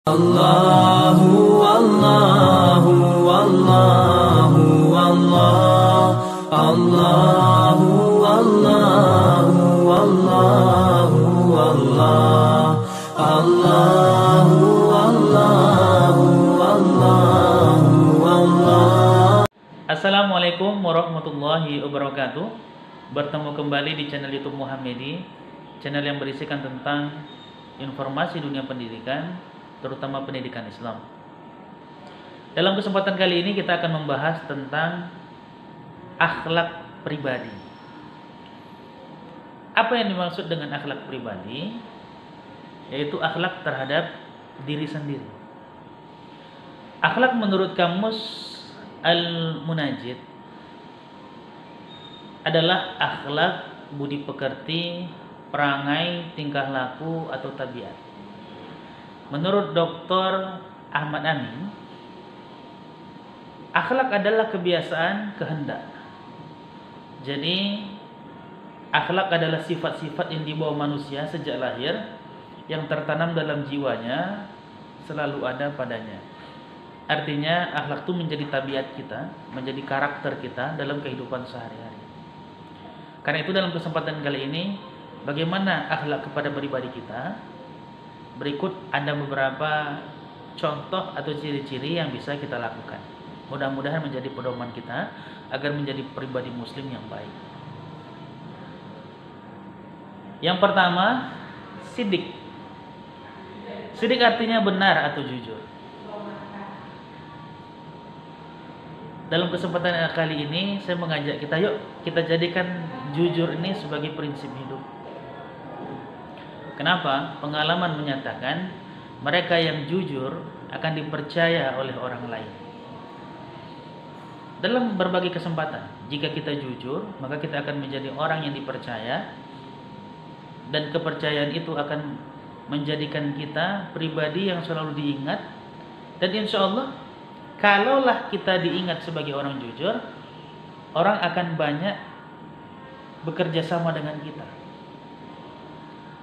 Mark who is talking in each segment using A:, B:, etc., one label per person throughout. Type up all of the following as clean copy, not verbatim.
A: Allahu Allahu Allahu Allah Allahu Allahu Allahu Allah Allahu Allahu Allahu Allah.
B: Assalamualaikum warahmatullahi wabarakatuh. Bertemu kembali di channel YouTube Muhammedi, channel yang berisikan tentang informasi dunia pendidikan, terutama pendidikan Islam. Dalam kesempatan kali ini kita akan membahas tentang akhlak pribadi. Apa yang dimaksud dengan akhlak pribadi? Yaitu akhlak terhadap diri sendiri. Akhlak menurut Kamus Al-Munajjid adalah akhlak, budi pekerti, perangai, tingkah laku atau tabiat. Menurut Dr. Ahmad Amin, akhlak adalah kebiasaan kehendak. Jadi akhlak adalah sifat-sifat yang dibawa manusia sejak lahir, yang tertanam dalam jiwanya, selalu ada padanya. Artinya akhlak itu menjadi tabiat kita, menjadi karakter kita dalam kehidupan sehari-hari. Karena itu dalam kesempatan kali ini, bagaimana akhlak kepada pribadi kita? Berikut ada beberapa contoh atau ciri-ciri yang bisa kita lakukan. Mudah-mudahan menjadi pedoman kita agar menjadi pribadi muslim yang baik. Yang pertama, sidik. Sidik artinya benar atau jujur. Dalam kesempatan kali ini saya mengajak kita, yuk kita jadikan jujur ini sebagai prinsip hidup. Kenapa? Pengalaman menyatakan mereka yang jujur akan dipercaya oleh orang lain. Dalam berbagai kesempatan, jika kita jujur, maka kita akan menjadi orang yang dipercaya, dan kepercayaan itu akan menjadikan kita pribadi yang selalu diingat. Dan insya Allah, kalaulah kita diingat sebagai orang jujur, orang akan banyak bekerja sama dengan kita.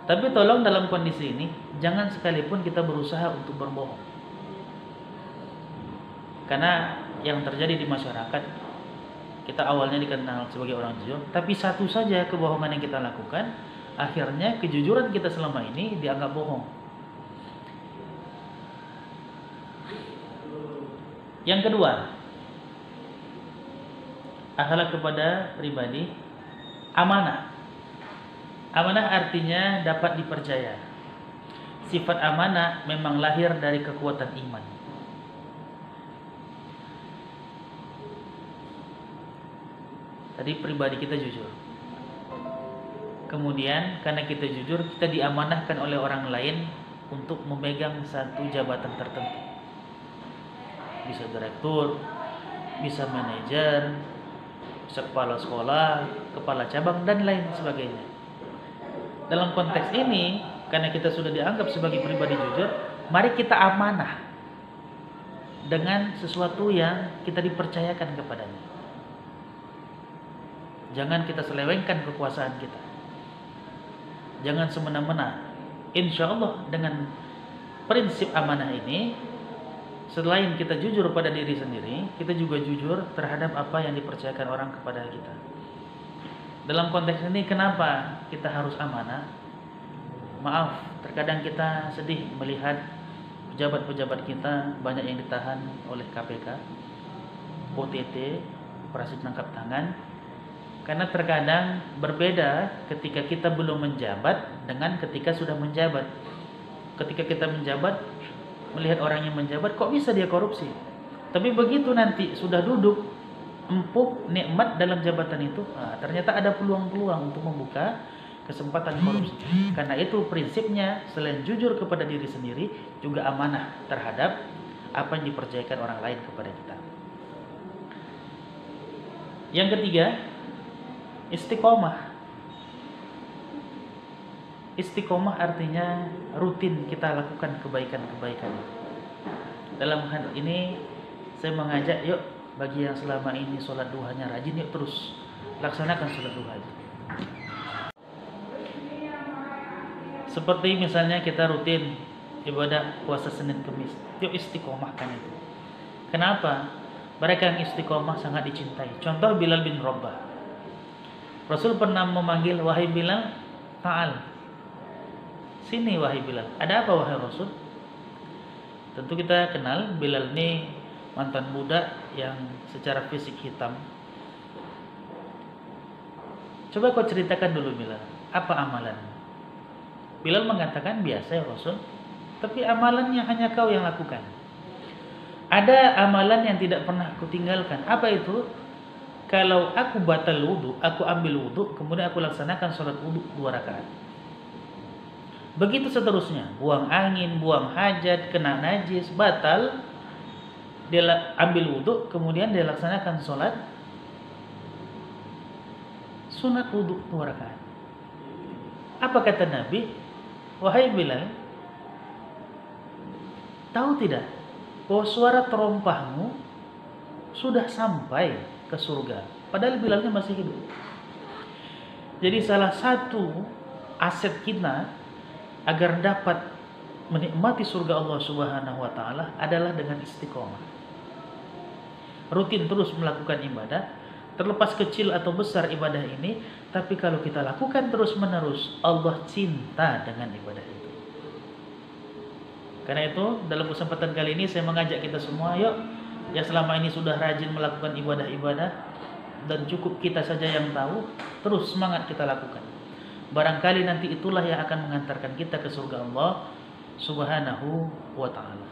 B: Tapi tolong dalam kondisi ini, jangan sekalipun kita berusaha untuk berbohong. Karena yang terjadi di masyarakat, kita awalnya dikenal sebagai orang jujur, tapi satu saja kebohongan yang kita lakukan, akhirnya kejujuran kita selama ini dianggap bohong. Yang kedua, akhlak kepada pribadi, amanah. Amanah artinya dapat dipercaya. Sifat amanah memang lahir dari kekuatan iman. Tadi pribadi kita jujur. Kemudian karena kita jujur, kita diamanahkan oleh orang lain untuk memegang satu jabatan tertentu. Bisa direktur, bisa manajer, bisa kepala sekolah, kepala cabang, dan lain sebagainya. Dalam konteks ini, karena kita sudah dianggap sebagai pribadi jujur, mari kita amanah dengan sesuatu yang kita dipercayakan kepadanya. Jangan kita selewengkan kekuasaan kita. Jangan semena-mena. Insya Allah dengan prinsip amanah ini, selain kita jujur pada diri sendiri, kita juga jujur terhadap apa yang dipercayakan orang kepada kita. Dalam konteks ini, kenapa kita harus amanah? Maaf, terkadang kita sedih melihat pejabat-pejabat kita banyak yang ditahan oleh KPK, OTT, operasi tangkap tangan. Karena terkadang berbeda ketika kita belum menjabat dengan ketika sudah menjabat. Ketika kita menjabat, melihat orang yang menjabat, kok bisa dia korupsi? Tapi begitu nanti sudah duduk, empuk nikmat dalam jabatan itu, ternyata ada peluang-peluang untuk membuka kesempatan korupsi. Karena itu prinsipnya, selain jujur kepada diri sendiri, juga amanah terhadap apa yang dipercayakan orang lain kepada kita. Yang ketiga, istiqomah. Istiqomah artinya rutin kita lakukan kebaikan-kebaikan. Dalam hal ini saya mengajak, yuk bagi yang selama ini sholat duhanya rajin, yuk terus laksanakan sholat duha itu. Seperti misalnya kita rutin ibadah puasa Senin Kemis. Yuk istiqomahkan itu. Kenapa? Mereka yang istiqomah sangat dicintai. Contoh Bilal bin Rabah. Rasul pernah memanggil, wahai Bilal, ta'al. Sini wahai Bilal. Ada apa wahai Rasul? Tentu kita kenal Bilal ini mantan budak yang secara fisik hitam. Coba kau ceritakan dulu Bilal, apa amalan? Bilal mengatakan biasa ya Rasul, tapi amalannya hanya kau yang lakukan. Ada amalan yang tidak pernah aku tinggalkan. Apa itu? Kalau aku batal wudu, aku ambil wudu, kemudian aku laksanakan sholat wudu 2 rakaat. Begitu seterusnya, buang angin, buang hajat, kena najis, batal, dia ambil wudu, kemudian dia laksanakan sholat sunat wudu 2 rakaat. Apa kata Nabi? Wahai Bilal, tahu tidak bahwa suara terompahmu sudah sampai ke surga, padahal Bilalnya masih hidup. Jadi salah satu aset kita agar dapat menikmati surga Allah Subhanahu wa taala adalah dengan istiqomah. Rutin terus melakukan ibadah, terlepas kecil atau besar ibadah ini, tapi kalau kita lakukan terus-menerus, Allah cinta dengan ibadah itu. Karena itu, dalam kesempatan kali ini saya mengajak kita semua, yuk, yang selama ini sudah rajin melakukan ibadah-ibadah dan cukup kita saja yang tahu, terus semangat kita lakukan. Barangkali nanti itulah yang akan mengantarkan kita ke surga Allah Subhanahu wa taala.